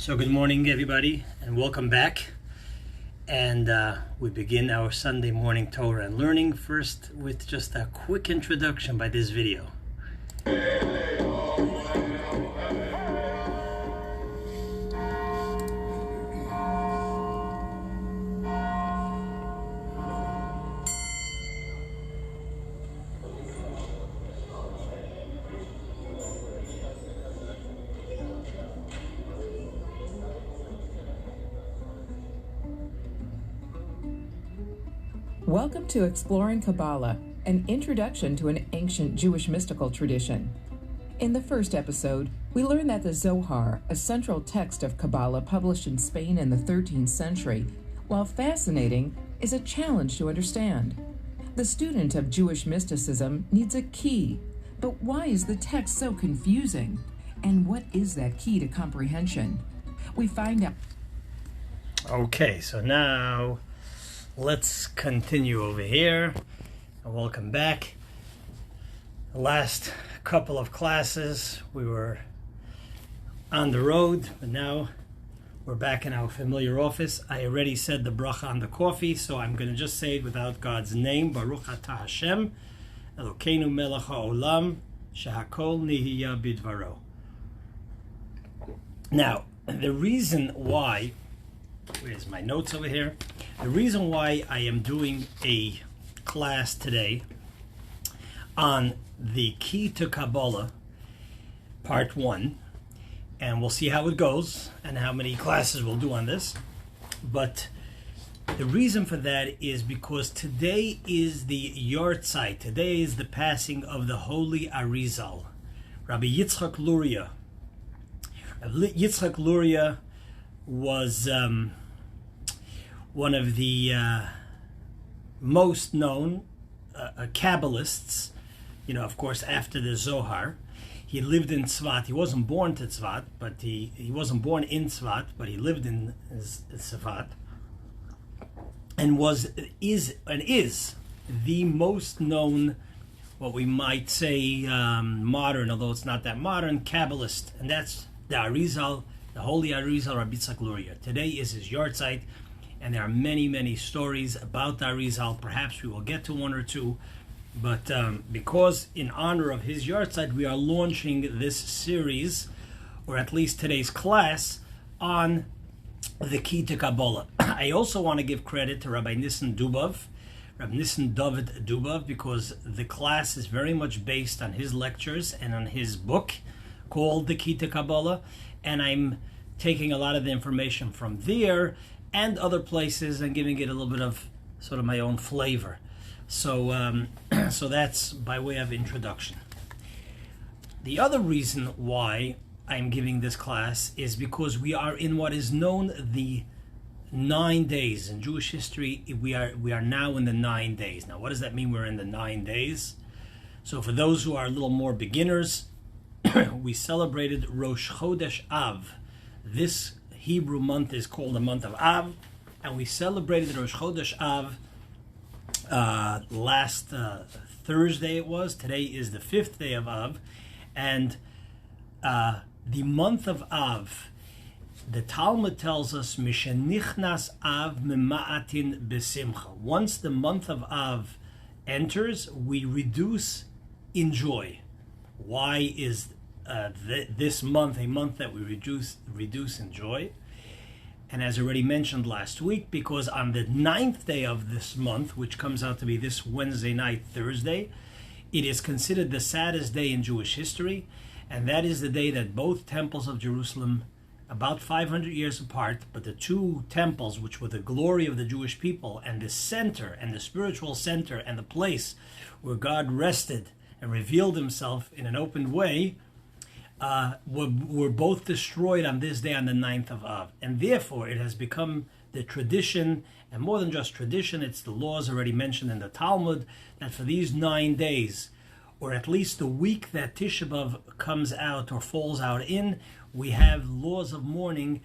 So good morning, everybody, and welcome back. And we begin our Sunday morning Torah and learning first with just a quick introduction by this video. Welcome to Exploring Kabbalah, an introduction to an ancient Jewish mystical tradition. In the first episode, we learned that the Zohar, a central text of Kabbalah published in Spain in the 13th century, while fascinating, is a challenge to understand. The student of Jewish mysticism needs a key, but why is the text so confusing? And what is that key to comprehension? We find out. Okay, so now let's continue over here, and welcome back. The last couple of classes we were on the road, but now we're back in our familiar office. I already said the bracha on the coffee, so I'm going to just say it without God's name. Baruch atah Hashem, Elokeinu melech haolam, shehakol nihiya bidvaro. Now, the reason why, where's my notes over here? The reason why I am doing a class today on the key to Kabbalah, part 1, and we'll see how it goes and how many classes we'll do on this. But the reason for that is because today is the Yortzeit. Today is the passing of the Holy Arizal, Rabbi Yitzchak Luria. Rabbi Yitzchak Luria was one of the most known Kabbalists, of course, after the Zohar. He lived in Tzvat. He wasn't born to Tzvat, but he wasn't born in Tzvat, but he lived in Tzvat, and is the most known, what we might say modern, although it's not that modern, Kabbalist, and that's the Arizal, the Holy Arizal, Rabbi Yitzchak Luria. Today is his Yortzeit, and there are many, many stories about the Arizal. Perhaps we will get to one or two, but because in honor of his Yortzeit, we are launching this series, or at least today's class, on the key to Kabbalah. I also want to give credit to Rabbi Nissen Dubov, Rabbi Nissen David Dubov, because the class is very much based on his lectures and on his book called The Key to Kabbalah, and I'm taking a lot of the information from there and other places and giving it a little bit of sort of my own flavor. So so that's by way of introduction. The other reason why I'm giving this class is because we are in what is known the 9 days. In Jewish history, we are now in the 9 days. Now, what does that mean, we're in the 9 days? So for those who are a little more beginners, we celebrated Rosh Chodesh Av. This Hebrew month is called the month of Av, and we celebrated Rosh Chodesh Av last Thursday it was. Today is the 5th day of Av, and the month of Av, the Talmud tells us, Mishenichnas Av mema'atin besimcha. Once the month of Av enters, we reduce in joy. Why is this month a month that we reduce in joy? And as already mentioned last week, because on the 9th day of this month, which comes out to be this Wednesday night, Thursday, it is considered the saddest day in Jewish history, and that is the day that both temples of Jerusalem, about 500 years apart, but the two temples which were the glory of the Jewish people, and the center, and the spiritual center, and the place where God rested and revealed himself in an open way, were both destroyed on this day, on the 9th of Av. And therefore it has become the tradition, and more than just tradition, it's the laws already mentioned in the Talmud, that for these 9 days, or at least the week that Tisha B'Av comes out or falls out in, we have laws of mourning.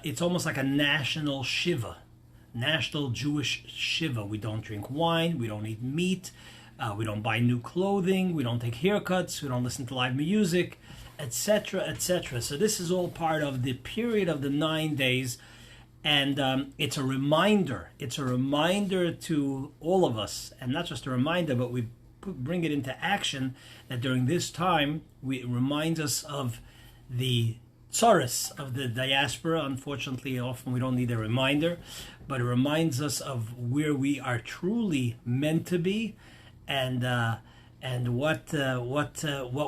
It's almost like a national Shiva, national Jewish Shiva. We don't drink wine, we don't eat meat, we don't buy new clothing, we don't take haircuts, we don't listen to live music, etc., etc. So this is all part of the period of the 9 days, and it's a reminder. It's a reminder to all of us, and not just a reminder, but we bring it into action, that during this time, it reminds us of the tsaros of the diaspora. Unfortunately, often we don't need a reminder, but it reminds us of where we are truly meant to be, and what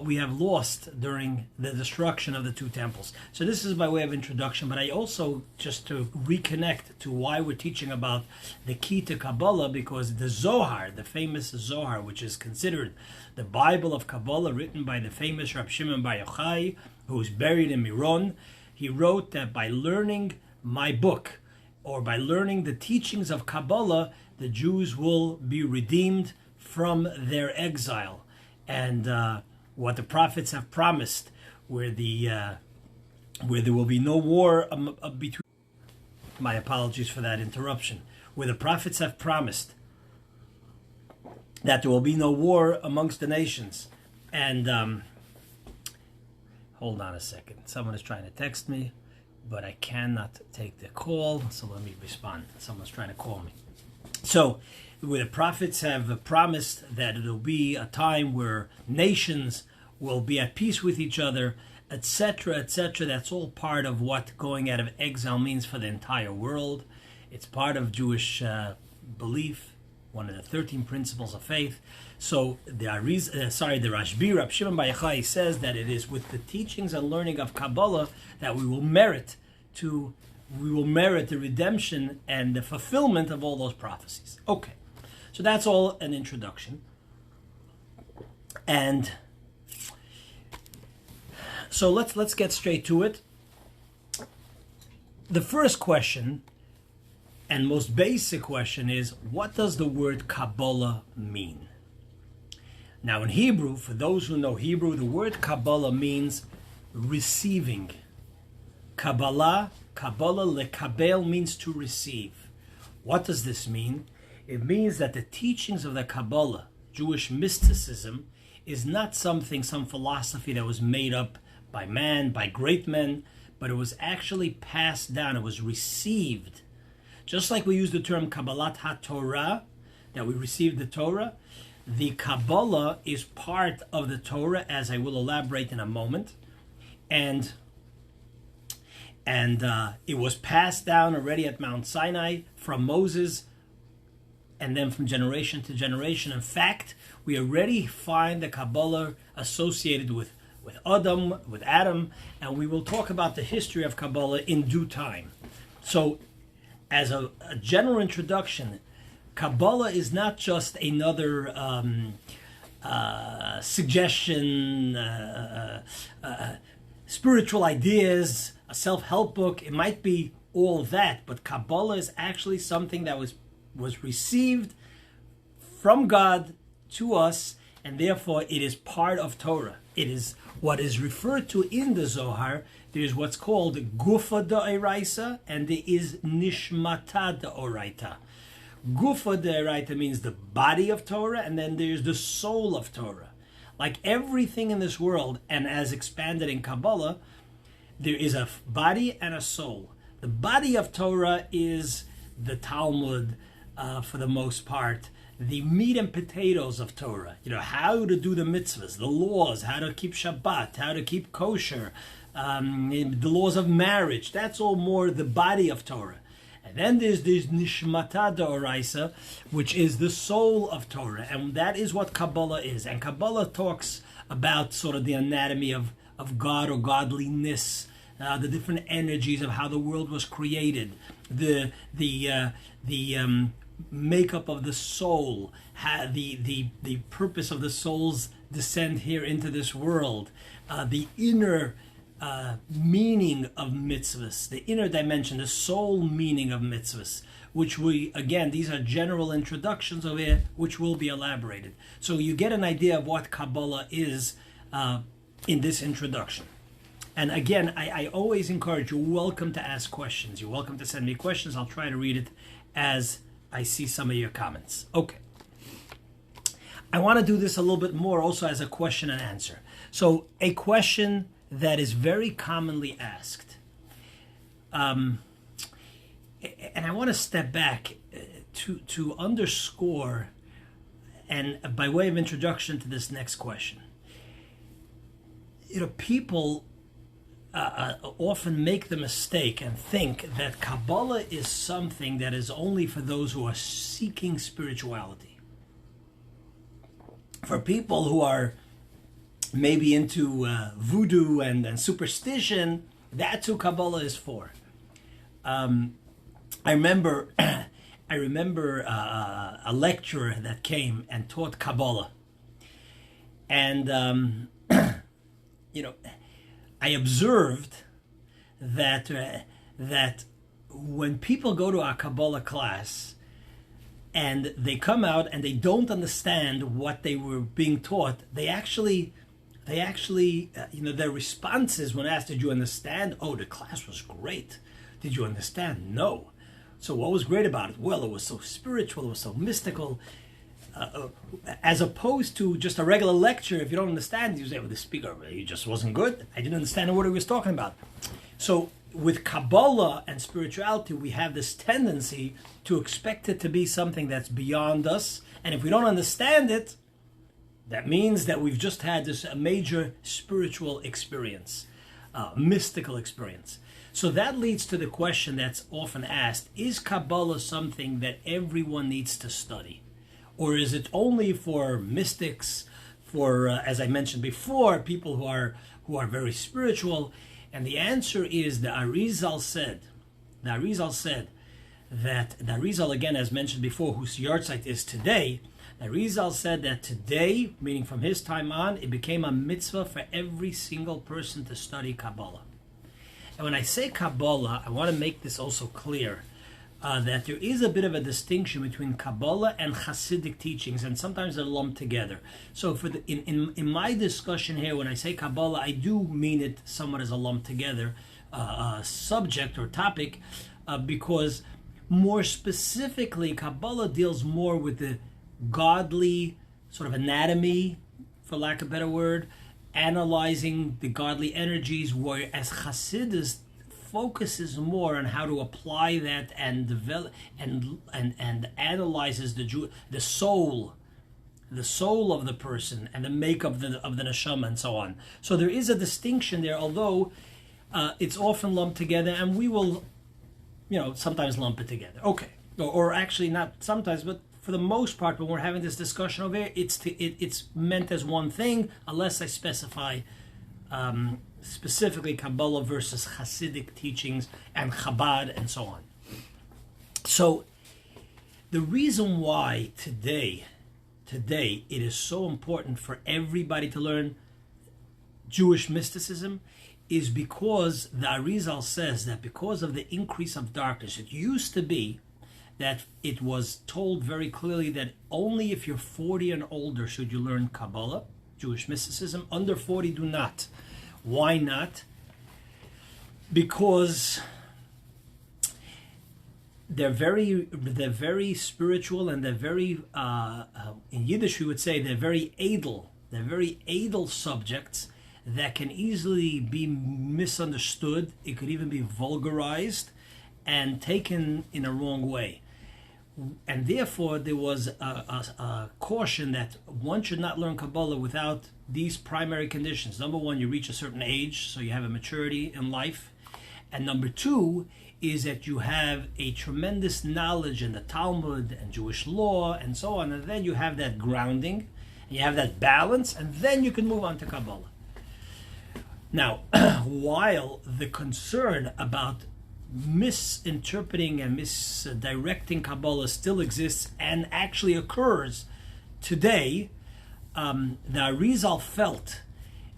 we have lost during the destruction of the two temples. So this is by way of introduction, but I also, just to reconnect to why we're teaching about the key to Kabbalah, because the Zohar, the famous Zohar, which is considered the Bible of Kabbalah, written by the famous Rab Shimon Bar Yochai, who is buried in Miron, he wrote that by learning my book, or by learning the teachings of Kabbalah, the Jews will be redeemed from their exile, and what the prophets have promised, where there will be no war between. My apologies for that interruption. Where the prophets have promised that there will be no war amongst the nations, and hold on a second. Someone is trying to text me, but I cannot take the call, so let me respond. Someone's trying to call me. So, where the prophets have promised that it'll be a time where nations will be at peace with each other, etc., etc. That's all part of what going out of exile means for the entire world. It's part of Jewish belief, one of the 13 principles of faith. So the Rashbi, Rab Shimon Bar Yochai, says that it is with the teachings and learning of Kabbalah that we will merit the redemption and the fulfillment of all those prophecies. Okay. So that's all an introduction. And so let's get straight to it. The first question, and most basic question, is what does the word Kabbalah mean? Now in Hebrew, for those who know Hebrew, the word Kabbalah means receiving. Kabbalah, lekabel means to receive. What does this mean? It means that the teachings of the Kabbalah, Jewish mysticism, is not some philosophy that was made up by man, by great men, but it was actually passed down. It was received. Just like we use the term Kabbalat HaTorah, that we received the Torah, the Kabbalah is part of the Torah, as I will elaborate in a moment. And it was passed down already at Mount Sinai from Moses, and then from generation to generation. In fact, we already find the Kabbalah associated with Adam, and we will talk about the history of Kabbalah in due time. So, as a general introduction, Kabbalah is not just another suggestion, spiritual ideas, a self-help book. It might be all that, but Kabbalah is actually something that was received from God to us, and therefore it is part of Torah. It is what is referred to in the Zohar. There is what's called Gufa D'Oraisa, and there is Nishmata D'Oraita. Gufa D'Oraita means the body of Torah, and then there's the soul of Torah. Like everything in this world, and as expanded in Kabbalah, there is a body and a soul. The body of Torah is the Talmud, for the most part, the meat and potatoes of Torah. How to do the mitzvahs, the laws, how to keep Shabbat, how to keep kosher, the laws of marriage. That's all more the body of Torah. And then there's Nishmata D'Oraisa, which is the soul of Torah. And that is what Kabbalah is. And Kabbalah talks about sort of the anatomy of God or godliness, the different energies of how the world was created, the makeup of the soul, the purpose of the soul's descent here into this world, the inner meaning of mitzvahs, the inner dimension, the soul meaning of mitzvahs, which these are general introductions of it, which will be elaborated. So you get an idea of what Kabbalah is in this introduction. And again, I always encourage you, welcome to ask questions. You're welcome to send me questions. I'll try to read it as I see some of your comments. Okay. I want to do this a little bit more also as a question and answer. So a question that is very commonly asked. And I want to step back to underscore, and by way of introduction to this next question. People often make the mistake and think that Kabbalah is something that is only for those who are seeking spirituality. For people who are maybe into voodoo and superstition, that's who Kabbalah is for. I remember a lecturer that came and taught Kabbalah, and I observed that when people go to our Kabbalah class and they come out and they don't understand what they were being taught, they actually, their responses when asked, "Did you understand?" "Oh, the class was great." "Did you understand?" "No." "So what was great about it?" "Well, it was so spiritual, it was so mystical." As opposed to just a regular lecture, if you don't understand, you say, "Well, the speaker, he just wasn't good. I didn't understand what he was talking about." So with Kabbalah and spirituality, we have this tendency to expect it to be something that's beyond us. And if we don't understand it, that means that we've just had this major spiritual experience, mystical experience. So that leads to the question that's often asked: is Kabbalah something that everyone needs to study? Or is it only for mystics, for, as I mentioned before, people who are very spiritual? And the answer is, the Arizal said that, the Arizal, again, as mentioned before, whose yahrzeit is today, the Arizal said that today, meaning from his time on, it became a mitzvah for every single person to study Kabbalah. And when I say Kabbalah, I want to make this also clear. That there is a bit of a distinction between Kabbalah and Hasidic teachings, and sometimes they're lumped together. So in my discussion here, when I say Kabbalah, I do mean it somewhat as a lumped together subject or topic, because more specifically, Kabbalah deals more with the godly sort of anatomy, for lack of a better word, analyzing the godly energies, whereas Hasidus focuses more on how to apply that and develop and analyzes the soul of the person and the makeup of the neshama and so on. So there is a distinction there, although it's often lumped together, and we will, sometimes lump it together. Okay, or actually not sometimes, but for the most part, when we're having this discussion over here, it's meant as one thing, unless I specify. Specifically Kabbalah versus Hasidic teachings and Chabad and so on. So the reason why today it is so important for everybody to learn Jewish mysticism is because the Arizal says that because of the increase of darkness, it used to be that it was told very clearly that only if you're 40 and older should you learn Kabbalah, Jewish mysticism. Under 40, do not. Why not? Because they're very spiritual, and they're very in Yiddish we would say they're very edel subjects that can easily be misunderstood. It could even be vulgarized and taken in a wrong way. And therefore there was a caution that one should not learn Kabbalah without these primary conditions. Number one, you reach a certain age, so you have a maturity in life. And number two is that you have a tremendous knowledge in the Talmud and Jewish law and so on. And then you have that grounding, and you have that balance, and then you can move on to Kabbalah. Now, while the concern about misinterpreting and misdirecting Kabbalah still exists and actually occurs today, the Arizal felt,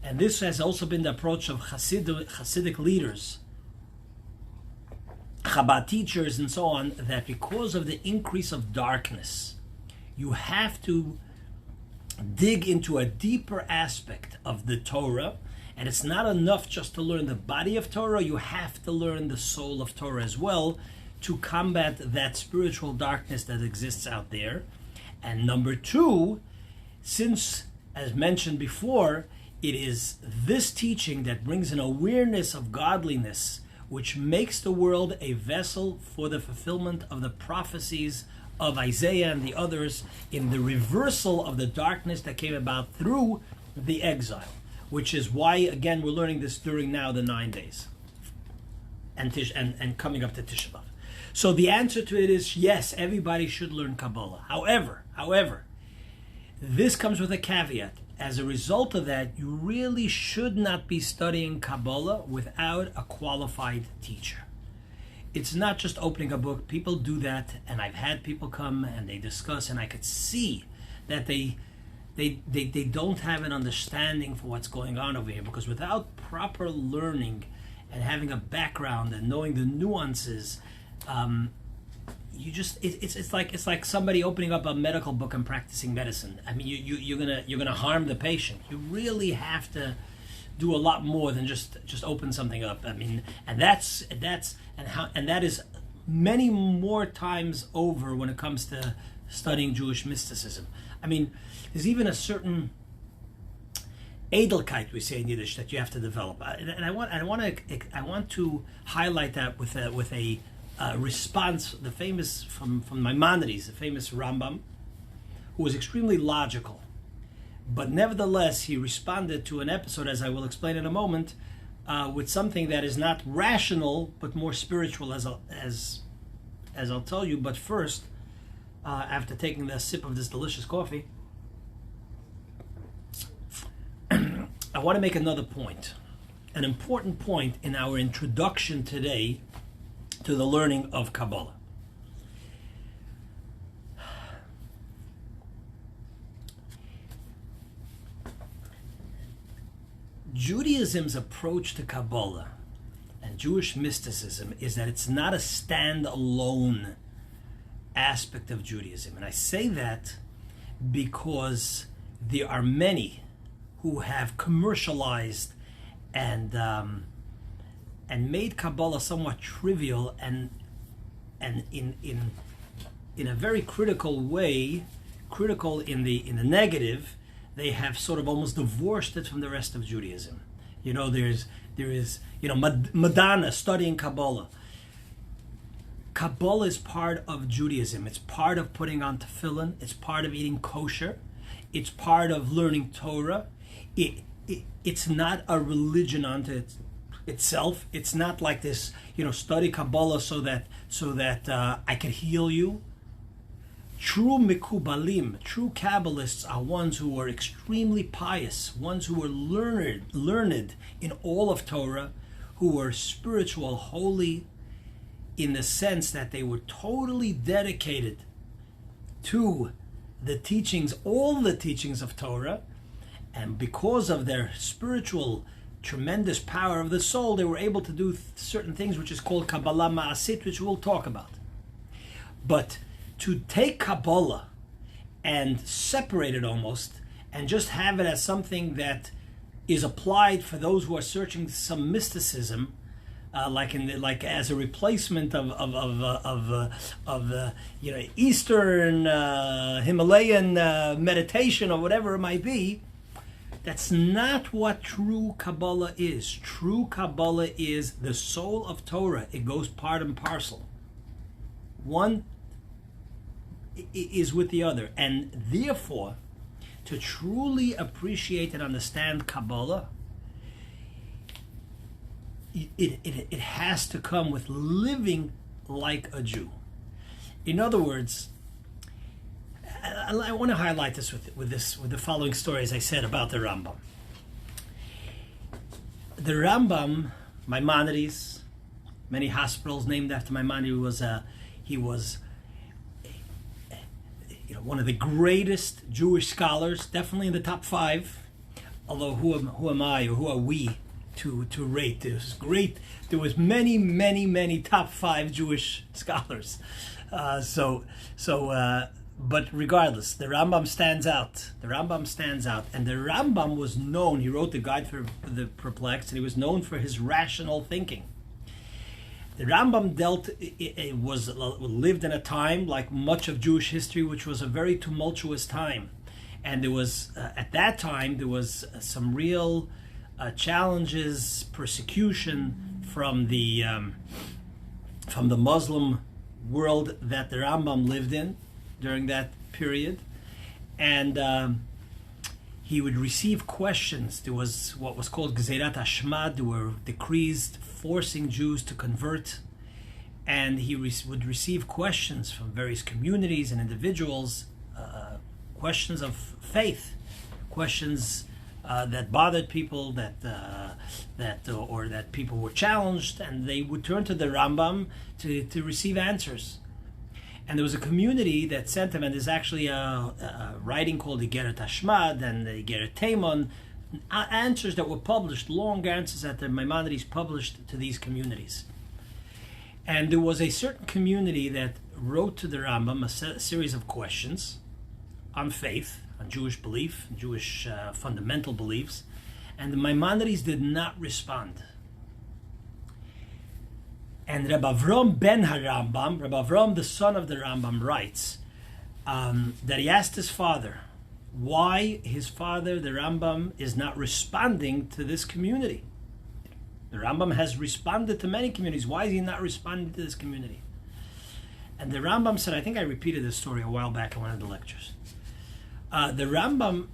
and this has also been the approach of Hasidic leaders, Chabad teachers and so on, that because of the increase of darkness, you have to dig into a deeper aspect of the Torah. And it's not enough just to learn the body of Torah, you have to learn the soul of Torah as well to combat that spiritual darkness that exists out there. And number two, since, as mentioned before, It is this teaching that brings an awareness of godliness, which makes the world a vessel for the fulfillment of the prophecies of Isaiah and the others in the reversal of the darkness that came about through the exile, which is why, again, we're learning this during now the 9 days and coming up to Tisha B'Av. So the answer to it is yes, everybody should learn Kabbalah. However, this comes with a caveat. As a result of that, you really should not be studying Kabbalah without a qualified teacher. It's not just opening a book. People do that, and I've had people come and they discuss, and I could see that they don't have an understanding for what's going on over here, because without proper learning and having a background and knowing the nuances, it's like somebody opening up a medical book and practicing medicine. I mean, you're gonna harm the patient. You really have to do a lot more than just open something up. I mean, and that is many more times over when it comes to studying Jewish mysticism. I mean, there's even a certain Edelkeit, we say in Yiddish, that you have to develop. And I want to highlight that with a response, the famous from Maimonides, the famous Rambam, who was extremely logical, but nevertheless he responded to an episode, as I will explain in a moment, with something that is not rational but more spiritual, as I'll tell you. But first, after taking the sip of this delicious coffee, I want to make another point, an important point in our introduction today to the learning of Kabbalah. Judaism's approach to Kabbalah and Jewish mysticism is that it's not a standalone aspect of Judaism. And I say that because there are many who have commercialized and made Kabbalah somewhat trivial and in a very critical way, critical in the negative. They have sort of almost divorced it from the rest of Judaism. You know, there is Madonna studying Kabbalah. Kabbalah is part of Judaism. It's part of putting on tefillin. It's part of eating kosher. It's part of learning Torah. It's not a religion unto itself. It's not like this, study Kabbalah so that I can heal you. True Mikubalim, true Kabbalists are ones who are extremely pious, ones who are learned in all of Torah, who are spiritual, holy, in the sense that they were totally dedicated to the teachings, all the teachings of Torah, and because of their spiritual tremendous power of the soul, they were able to do certain things which is called Kabbalah Ma'asit, which we'll talk about. But to take Kabbalah and separate it almost, and just have it as something that is applied for those who are searching some mysticism, like as a replacement of Eastern Himalayan meditation or whatever it might be, that's not what true Kabbalah is. True Kabbalah is the soul of Torah. It goes part and parcel. One is with the other, and therefore, to truly appreciate and understand Kabbalah, it has to come with living like a Jew. In other words, I want to highlight this with the following story, as I said, about the Rambam. The Rambam, Maimonides, many hospitals named after Maimonides. He was one of the greatest Jewish scholars, definitely in the top 5. Although who am I or who are we to rate? There was many top 5 Jewish scholars. But regardless, the Rambam stands out. And the Rambam was known. He wrote the Guide for the Perplexed, and he was known for his rational thinking. The Rambam lived in a time, like much of Jewish history, which was a very tumultuous time. And there was, at that time, there was some real challenges, persecution from the Muslim world that the Rambam lived in during that period. And he would receive questions. There was what was called Gezeirat Hashmad. There were decrees forcing Jews to convert. And he would receive questions from various communities and individuals, questions of faith, questions that bothered people, or that people were challenged, and they would turn to the Rambam to receive answers. And there was a community that sent him, and there's actually a writing called the Igeret Hashmad and the Igeret Taimon, answers that were published, long answers that the Maimonides published to these communities. And there was a certain community that wrote to the Rambam a series of questions on faith, on Jewish belief, Jewish fundamental beliefs, and the Maimonides did not respond. And Rabbi Avram ben HaRambam, Rabbi Avram, the son of the Rambam, writes that he asked his father why his father, the Rambam, is not responding to this community. The Rambam has responded to many communities. Why is he not responding to this community? And the Rambam said, I think I repeated this story a while back in one of the lectures. The Rambam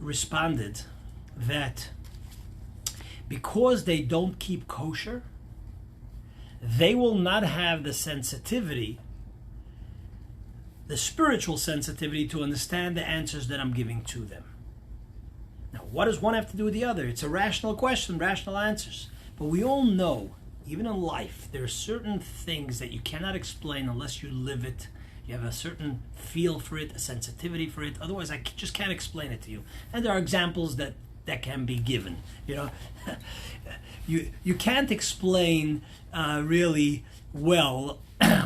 responded that because they don't keep kosher, they will not have the sensitivity, the spiritual sensitivity to understand the answers that I'm giving to them. Now, what does one have to do with the other? It's a rational question, rational answers. But we all know, even in life, there are certain things that you cannot explain unless you live it. You have a certain feel for it, a sensitivity for it. Otherwise, I just can't explain it to you. And there are examples that can be given. You know, you can't explain really well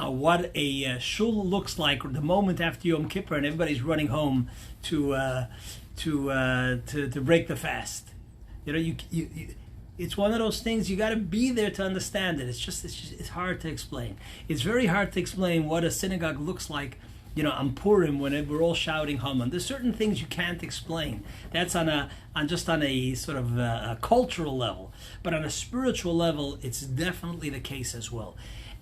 what a shul looks like the moment after Yom Kippur and everybody's running home to break the fast. You know, it's one of those things you got to be there to understand it. It's hard to explain. It's very hard to explain what a synagogue looks like, you know, on Purim when we're all shouting Haman. There's certain things you can't explain. That's on a sort of a cultural level, but on a spiritual level, it's definitely the case as well,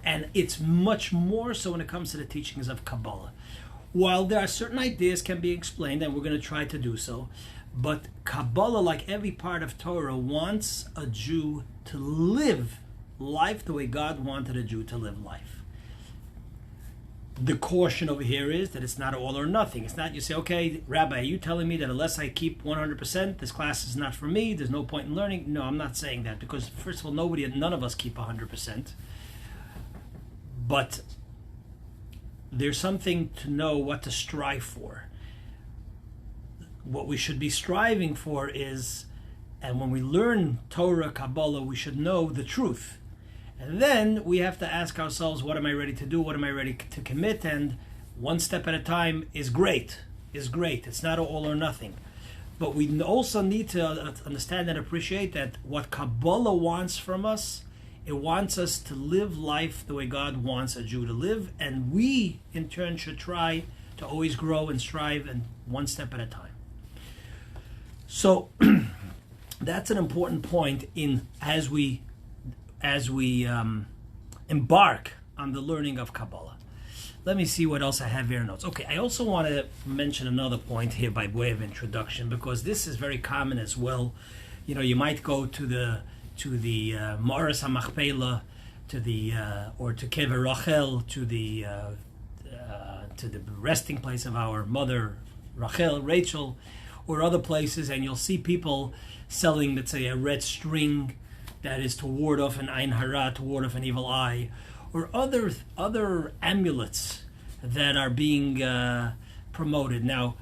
and it's much more so when it comes to the teachings of Kabbalah. While there are certain ideas can be explained, and we're going to try to do so, but Kabbalah, like every part of Torah, wants a Jew to live life the way God wanted a Jew to live life. The caution over here is that it's not all or nothing. It's not you say, okay, Rabbi, are you telling me that unless I keep 100%, this class is not for me, there's no point in learning? No, I'm not saying that, because first of all, none of us keep 100%. But there's something to know what to strive for. What we should be striving for is, and when we learn Torah, Kabbalah, we should know the truth. And then we have to ask ourselves, what am I ready to do? What am I ready to commit? And one step at a time is great. It's not all or nothing. But we also need to understand and appreciate that what Kabbalah wants from us, it wants us to live life the way God wants a Jew to live. And we, in turn, should try to always grow and strive, and one step at a time. So that's an important point as we embark on the learning of Kabbalah. Let me see what else I have here in notes. Okay, I also want to mention another point here by way of introduction, because this is very common as well. You know, you might go to the Ma'aras HaMachpelah, or to Kever Rachel, to the resting place of our mother Rachel, or other places, and you'll see people selling, let's say, a red string that is to ward off an Ein Hara, to ward off an evil eye, or other amulets that are being promoted. Now,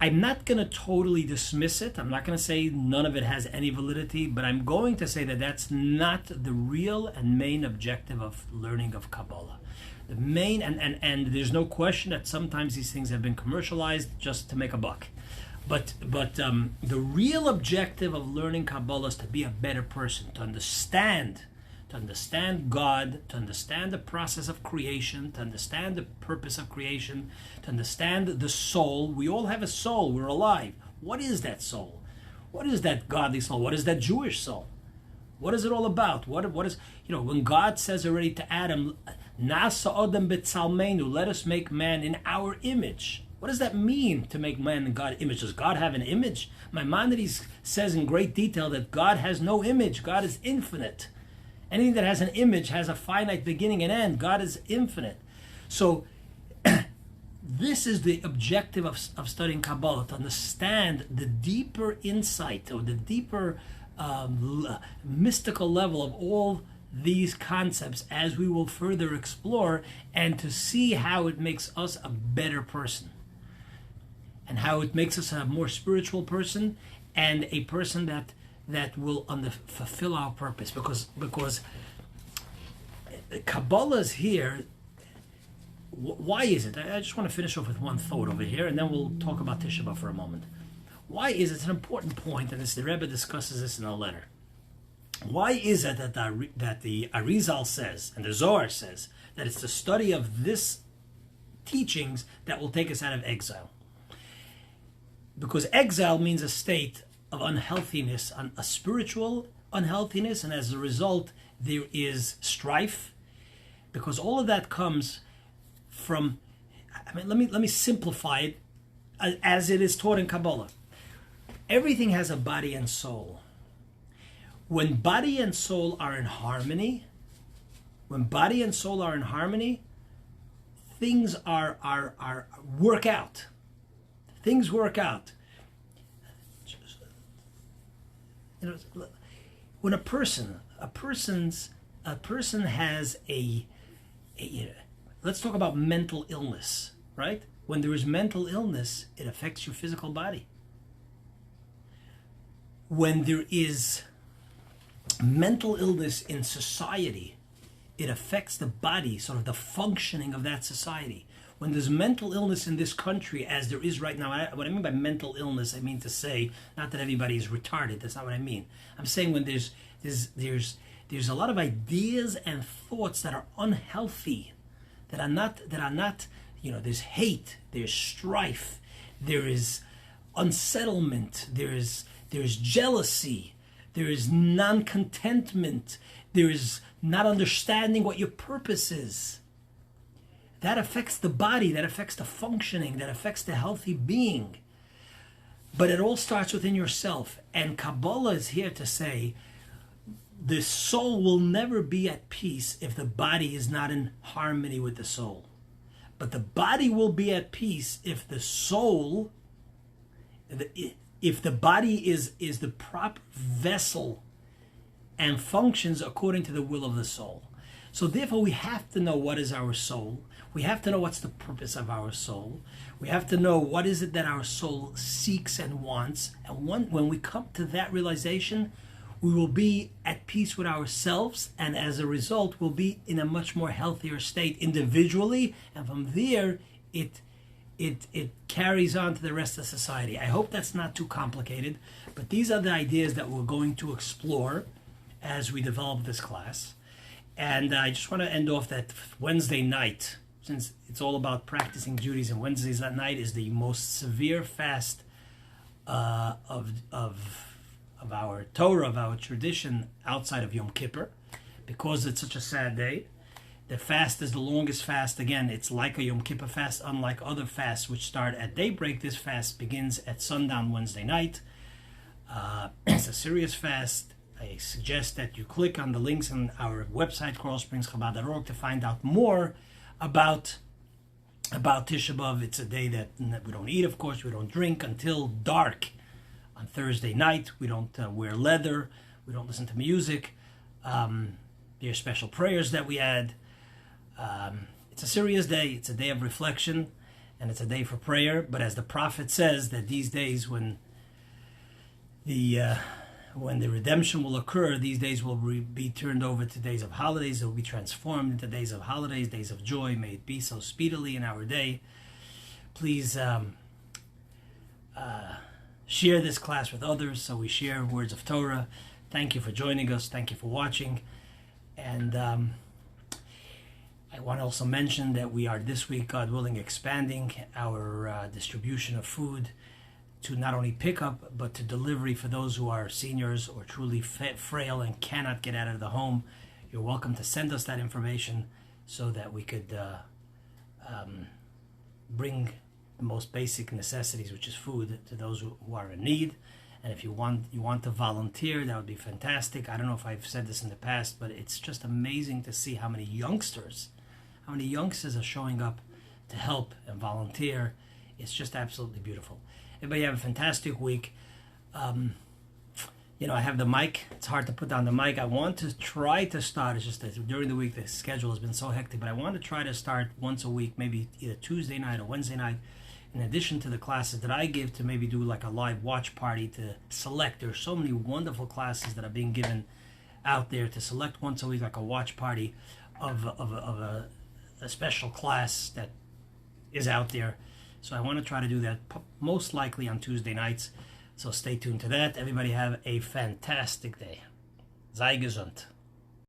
I'm not going to totally dismiss it. I'm not going to say none of it has any validity, but I'm going to say that that's not the real and main objective of learning of Kabbalah. The main, and there's no question that sometimes these things have been commercialized just to make a buck. But the real objective of learning Kabbalah is to be a better person, to understand to understand God, to understand the process of creation, to understand the purpose of creation, to understand the soul. We all have a soul. We're alive. What is that soul? What is that godly soul? What is that Jewish soul? What is it all about? What is, when God says already to Adam, Nasa Odem B'Tzalmeinu, let us make man in our image. What does that mean, to make man in God's image? Does God have an image? Maimonides says in great detail that God has no image. God is infinite. Anything that has an image has a finite beginning and end. God is infinite. So this is the objective of studying Kabbalah, to understand the deeper insight or the deeper mystical level of all these concepts as we will further explore, and to see how it makes us a better person, and how it makes us a more spiritual person, and a person that will fulfill our purpose. Because Kabbalah is here. Why is it? I just want to finish off with one thought over here, and then we'll talk about Tisha B'Av for a moment. Why is it? It's an important point, and the Rebbe discusses this in a letter. Why is it that the Arizal says, and the Zohar says, that it's the study of this teachings that will take us out of exile? Because exile means a state of unhealthiness, a spiritual unhealthiness, and as a result, there is strife. Because all of that comes from, let me simplify it as it is taught in Kabbalah. Everything has a body and soul. When body and soul are in harmony, things are work out. Things work out. When a person has a let's talk about mental illness, right? When there is mental illness, it affects your physical body. When there is mental illness in society, it affects the body, sort of the functioning of that society. When there's mental illness in this country, as there is right now, what I mean by mental illness, I mean to say, not that everybody is retarded, that's not what I mean. I'm saying when there's a lot of ideas and thoughts that are unhealthy, that are not, there's hate, there's strife, there is unsettlement, there's jealousy, there is non-contentment, there is not understanding what your purpose is. That affects the body, that affects the functioning, that affects the healthy being. But it all starts within yourself. And Kabbalah is here to say the soul will never be at peace if the body is not in harmony with the soul. But the body will be at peace if the soul, if the body is the proper vessel and functions according to the will of the soul. So therefore we have to know what is our soul. We have to know what's the purpose of our soul. We have to know what is it that our soul seeks and wants. And when we come to that realization, we will be at peace with ourselves, and as a result, we'll be in a much more healthier state individually, and from there, it carries on to the rest of society. I hope that's not too complicated, but these are the ideas that we're going to explore as we develop this class. And I just want to end off that Wednesday night, since it's all about practicing Judaism. Wednesdays that night is the most severe fast of our Torah, of our tradition, outside of Yom Kippur, because it's such a sad day. The fast is the longest fast. Again, it's like a Yom Kippur fast, unlike other fasts which start at daybreak. This fast begins at sundown Wednesday night. It's a serious fast. I suggest that you click on the links on our website, coralspringschabad.org, to find out more about Tisha B'Av. It's a day that we don't eat, of course. We don't drink until dark on Thursday night. We don't wear leather. We don't listen to music. There's special prayers that we add. It's a serious day. It's a day of reflection, and it's a day for prayer. But as the prophet says, that these days when the redemption will occur, these days will be turned over to days of holidays. They will be transformed into days of holidays, days of joy. May it be so speedily in our day. Please share this class with others so we share words of Torah. Thank you for joining us. Thank you for watching. And I want to also mention that we are this week, God willing, expanding our distribution of food to not only pickup but to delivery for those who are seniors or truly frail and cannot get out of the home. You're welcome to send us that information so that we could bring the most basic necessities, which is food, to those who are in need. And if you want to volunteer, that would be fantastic. I don't know if I've said this in the past, but it's just amazing to see how many youngsters are showing up to help and volunteer. It's just absolutely beautiful. Everybody have a fantastic week. I have the mic. It's hard to put down the mic. I want to try to start. It's just that during the week the schedule has been so hectic, but I want to try to start once a week, maybe either Tuesday night or Wednesday night, in addition to the classes that I give, to maybe do like a live watch party to select. There's so many wonderful classes that are being given out there, to select once a week like a watch party of a special class that is out there. So I want to try to do that most likely on Tuesday nights. So stay tuned to that. Everybody have a fantastic day. Sei gesund.